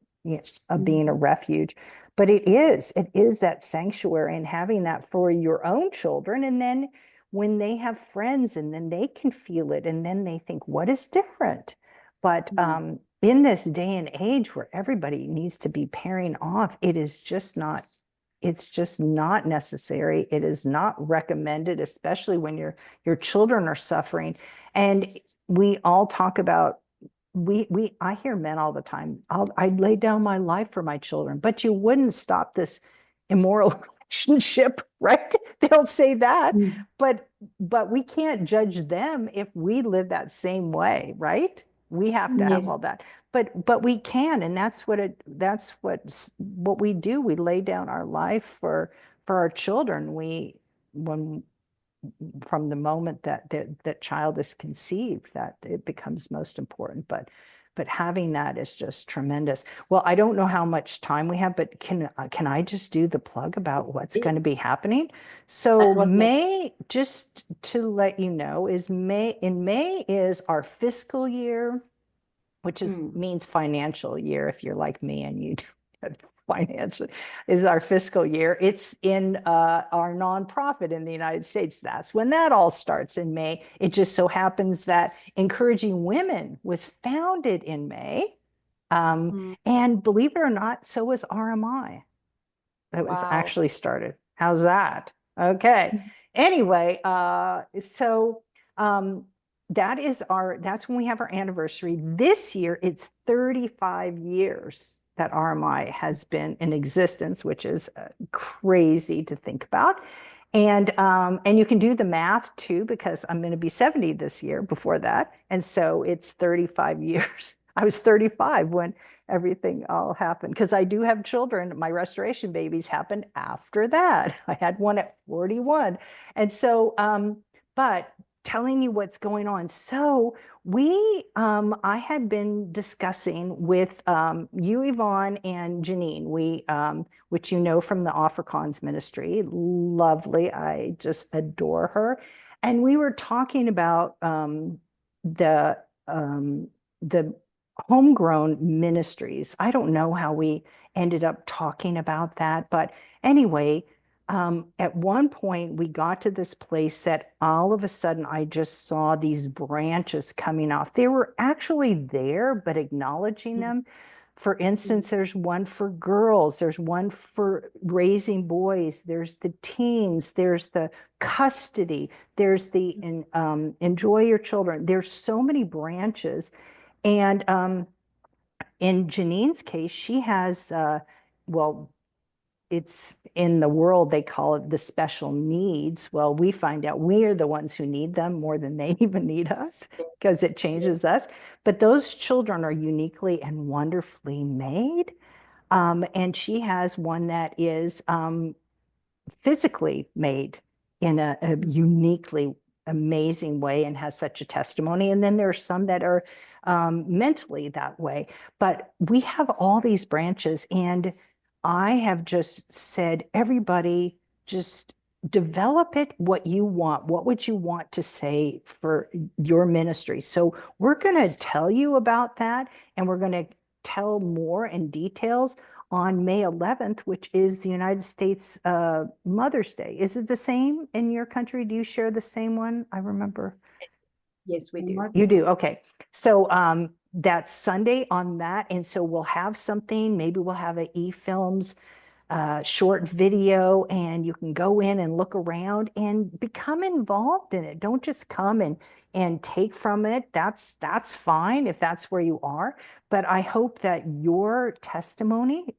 of being a refuge. But it is that sanctuary, and having that for your own children. And then when they have friends, and then they can feel it, and then they think, what is different? But in this day and age where everybody needs to be pairing off, it's just not necessary. It is not recommended, especially when your children are suffering. And we all talk about, I hear men all the time, I'd lay down my life for my children, but you wouldn't stop this immoral relationship, right? They'll say that, but we can't judge them if we live that same way, right? We have to have all that, but we can, and that's what we do. We lay down our life for our children. From the moment that child is conceived, that it becomes most important. But having that is just tremendous. Well, I don't know how much time we have, but can I just do the plug about what's going to be happening? So May, just to let you know, in May is our fiscal year, which means financial year. If you're like me and you financially, is our fiscal year. It's in our nonprofit in the United States. That's when that all starts, in May. It just so happens that Encouraging Women was founded in May. And believe it or not, so was RMI. That was Wow. actually started. How's that? Okay. Anyway, so that's when we have our anniversary. This year, it's 35 years that RMI has been in existence, which is crazy to think about. And you can do the math too, because I'm going to be 70 this year before that. And so it's 35 years. I was 35 when everything all happened, because I do have children. My restoration babies happened after that. I had one at 41. And so, but telling you what's going on. So I had been discussing with you, Yvonne, and Janine, which you know from the Afrikaans ministry. Lovely. I just adore her. And we were talking about the the homegrown ministries. I don't know how we ended up talking about that, but anyway, at one point we got to this place that all of a sudden I just saw these branches coming off. They were actually there, but acknowledging them. For instance, there's one for girls, there's one for raising boys, there's the teens, there's the custody, there's the enjoy your children. There's so many branches. And in Janine's case, she has, well, it's in the world, they call it the special needs. Well, we find out we are the ones who need them more than they even need us, because it changes us. But those children are uniquely and wonderfully made. And she has one that is physically made in a uniquely amazing way and has such a testimony. And then there are some that are mentally that way. But we have all these branches, and I have just said, everybody just develop it what you want. What would you want to say for your ministry? So we're going to tell you about that, and we're going to tell more in details on May 11th, which is the United States Mother's Day. Is it the same in your country? Do you share the same one? I remember. Yes, we do. You do. Okay. So that's Sunday on that. And so we'll have something, maybe we'll have an e-films short video, and you can go in and look around and become involved in it. Don't just come and take from it. That's fine if that's where you are. But I hope that your testimony,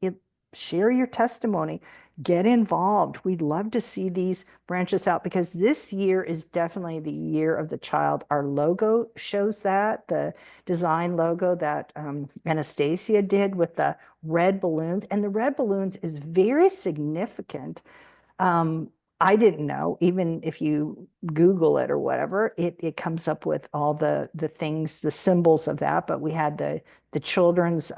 share your testimony, get involved. We'd love to see these branches out, because this year is definitely the year of the child. Our logo shows that, the design logo that Anastasia did with the red balloons. And the red balloons is very significant. I didn't know, even if you Google it or whatever, it comes up with all the things, the symbols of that. But we had the children's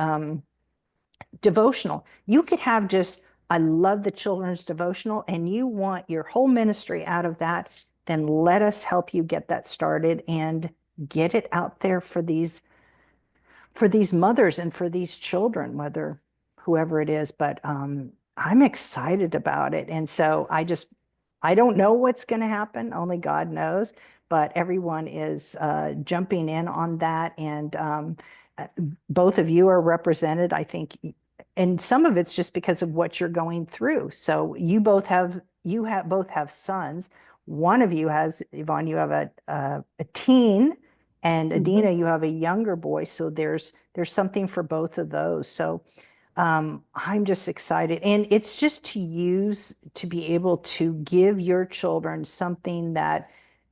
devotional. You could have just, I love the children's devotional, and you want your whole ministry out of that, then let us help you get that started and get it out there for these mothers and for these children, whether whoever it is. But I'm excited about it. And so I don't know what's going to happen. Only God knows. But everyone is jumping in on that. And both of you are represented, I think. And some of it's just because of what you're going through. So you both have sons. One of you has, Yvonne, you have a teen, and Adina, you have a younger boy. So there's something for both of those. So I'm just excited. And it's just to be able to give your children something that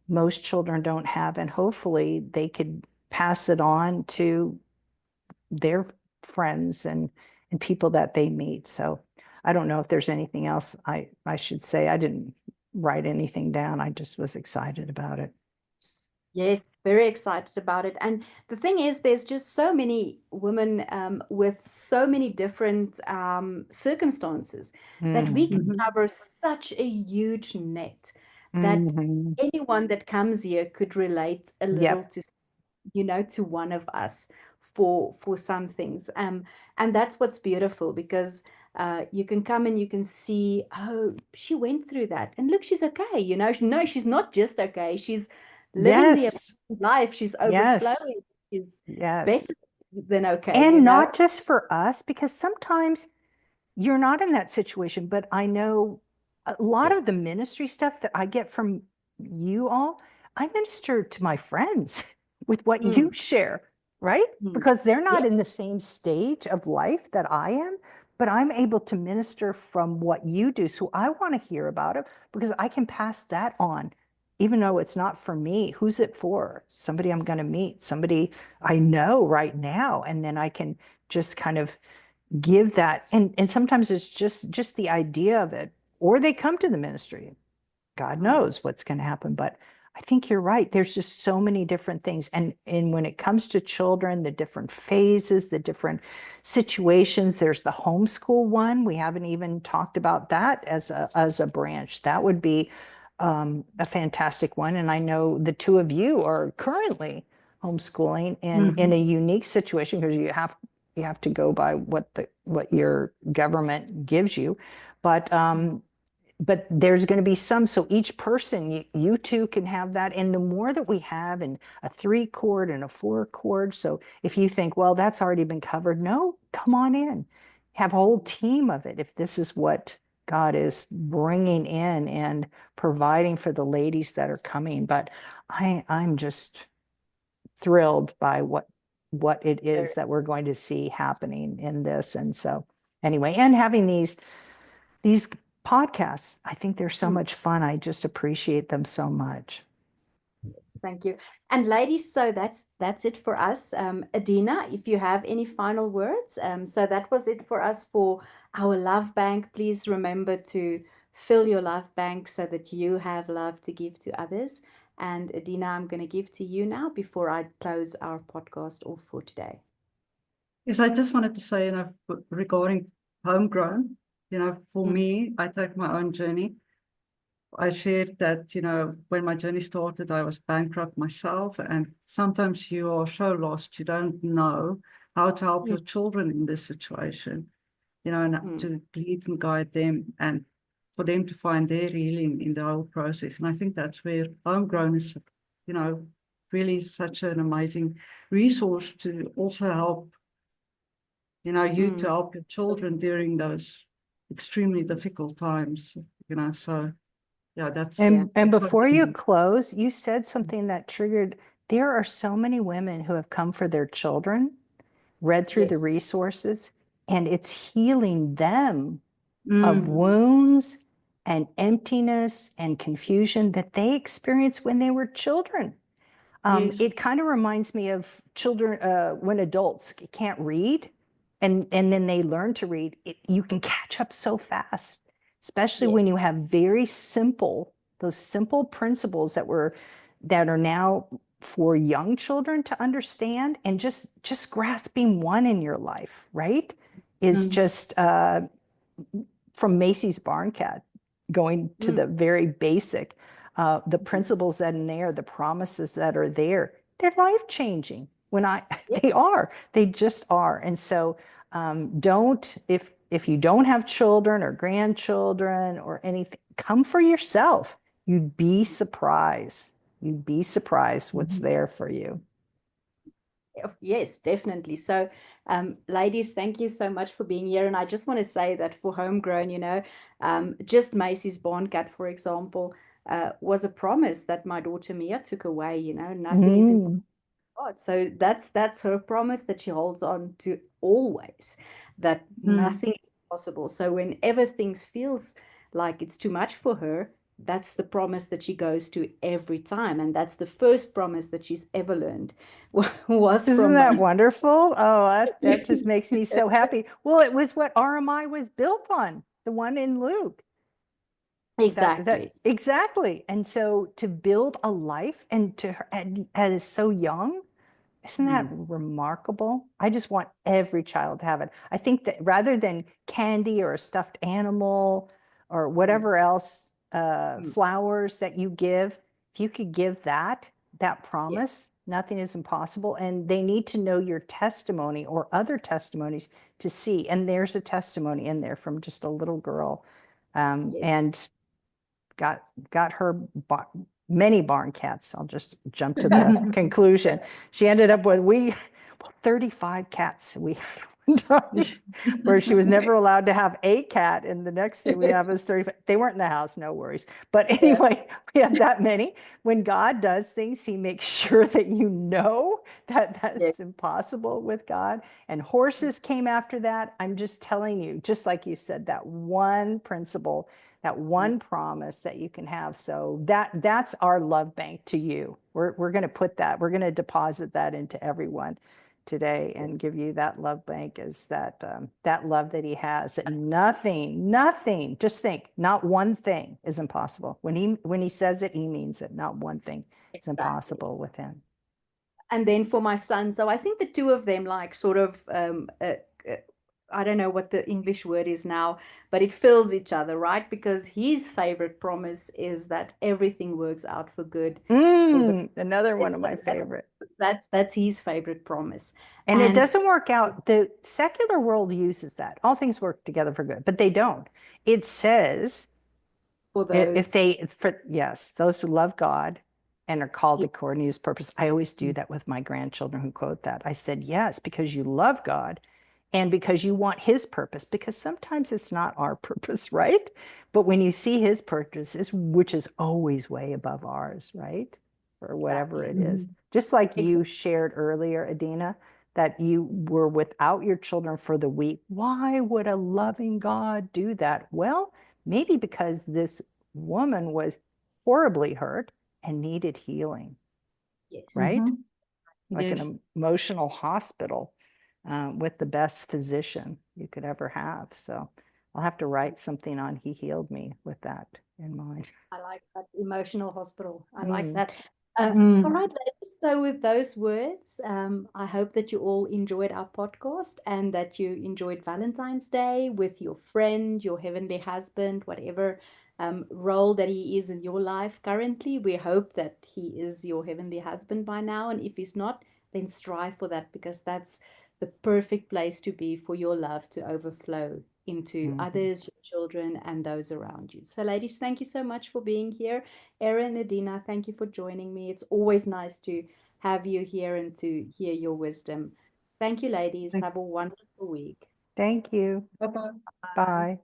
most children don't have. And hopefully they could pass it on to their friends and people that they meet. So I don't know if there's anything else I should say. I didn't write anything down. I just was excited about it. Yes, very excited about it. And the thing is, there's just so many women with so many different circumstances that we can cover such a huge net that anyone that comes here could relate a little to, to one of us for some things. And that's what's beautiful, because you can come and you can see, oh, she went through that. And look, she's okay. No, she's not just okay. She's living the life. She's overflowing. She's better then okay, And not just for us, because sometimes you're not in that situation, but I know a lot Yes. of the ministry stuff that I get from you all, I minister to my friends with what you Mm, share, right? mm. Because they're not Yeah. in the same stage of life that I am, but I'm able to minister from what you do. So I want to hear about it because I can pass that on, even though it's not for me. Who's it for? Somebody I'm going to meet, somebody I know right now. And then I can just kind of give that. And sometimes it's just the idea of it, or they come to the ministry. God Mm, knows what's going to happen. But I think you're right. There's just so many different things. And when it comes to children, the different phases, the different situations, there's the homeschool one. We haven't even talked about that as a branch. That would be a fantastic one. And I know the two of you are currently homeschooling in a unique situation because you have to go by what your government gives you. But but there's going to be some. So each person, you two can have that. And the more that we have in a 3 chord and a 4 chord. So if you think, well, that's already been covered, no, come on in. Have a whole team of it. If this is what God is bringing in and providing for the ladies that are coming. But I'm just thrilled by what it very- is that we're going to see happening in this. And so anyway, and having these podcasts, I think they're so mm. much fun. I just appreciate them so much. Thank you. And ladies, so that's it for us. Adina, if you have any final words. So that was it for us for our love bank. Please remember to fill your love bank so that you have love to give to others. And Adina, I'm going to give to you now before I close our podcast off for today. Yes, I just wanted to say, regarding homegrown, for Mm, me, I take my own journey. I shared that, when my journey started, I was bankrupt myself, and sometimes you are so lost, you don't know how to help mm, your children in this situation, and mm. to lead and guide them and for them to find their healing in the whole process. And I think that's where homegrown is, really such an amazing resource to also help, you to Mm. help your children during those extremely difficult times, so yeah, Yeah. And that's what before I you mean. close, you said something that triggered. There are so many women who have come for their children, read through the Yes. resources, and it's healing them of Mm, wounds and emptiness and confusion that they experienced when they were children. yes. It kind of reminds me of children when adults can't read and then they learn to read. You can catch up so fast, especially Yes. when you have very simple, those simple principles that are now for young children to understand, and just grasping one in your life, right? Is Mm, just from Macy's Barn Cat, going to Mm. the very basic, the principles that are in there, the promises that are there, they're life changing. Yes. They just are. And so don't, if you don't have children or grandchildren or anything, come for yourself. You'd be surprised. You'd be surprised what's mhm. there for you. Yes, definitely. So, ladies, thank you so much for being here. And I just want to say that for homegrown, just Macy's Barn Cat, for example, was a promise that my daughter Mia took away. Nothing is impossible. Mm. God. So that's her promise that she holds on to always, that Mm. nothing is possible. So whenever things feels like it's too much for her, that's the promise that she goes to every time. And that's the first promise that she's ever learned was Isn't from that me. wonderful? Oh, that just makes me so happy. Well, it was what RMI was built on, the one in Luke. That Exactly. exactly. And so to build a life and and so young, isn't that Mm, remarkable? I just want every child to have it. I think that rather than candy or a stuffed animal or mm, whatever else, mm. flowers that you give, if you could give that Yeah. promise, nothing is impossible. And they need to know your testimony or other testimonies to see. And there's a testimony in there from just a little girl, Yes. and got her many barn cats. I'll just jump to the conclusion. She ended up with 35 cats. We had one time where she was never allowed to have a cat, and the next thing we have is 35. They weren't in the house, no worries. But anyway, we had that many. When God does things, he makes sure that you know that that's impossible with God. And horses came after that. I'm just telling you, just like you said, that one principle, that one promise that you can have. So that's our love bank to you. We're going to put that, we're going to deposit that into everyone today and give you that love bank, is that that love that he has, that nothing, just think, not one thing is impossible. When he says it, he means it. Not one thing is impossible with him. And then for my son, so I think the two of them like sort of I don't know what the English word is now, but it fills each other, right? Because his favorite promise is that everything works out for good. Another one of my favorite. That's his favorite promise. And it doesn't work out. The secular world uses that. All things work together for good, but they don't. It says, for those, yes, those who love God and are called according to his purpose. I always do that with my grandchildren who quote that. I said, yes, because you love God and because you want his purpose, because sometimes it's not our purpose, right? But when you see his purpose, which is always way above ours, right? Or whatever it is. Just like you shared earlier, Adina, that you were without your children for the week. Why would a loving God do that? Well, maybe because this woman was horribly hurt and needed healing, right? Like an emotional hospital with the best physician you could ever have. So I'll have to write something on He Healed Me with that in mind. I like that, emotional hospital. I like that. All right, ladies. So with those words, I hope that you all enjoyed our podcast and that you enjoyed Valentine's Day with your friend, your heavenly husband, whatever role that he is in your life currently. We hope that he is your heavenly husband by now. And if he's not, then strive for that, because that's the perfect place to be for your love to overflow into others, your children, and those around you. So ladies, thank you so much for being here. Erin, Adina, thank you for joining me. It's always nice to have you here and to hear your wisdom. Thank you, ladies. Have a wonderful week. Thank you. Bye-bye. Bye.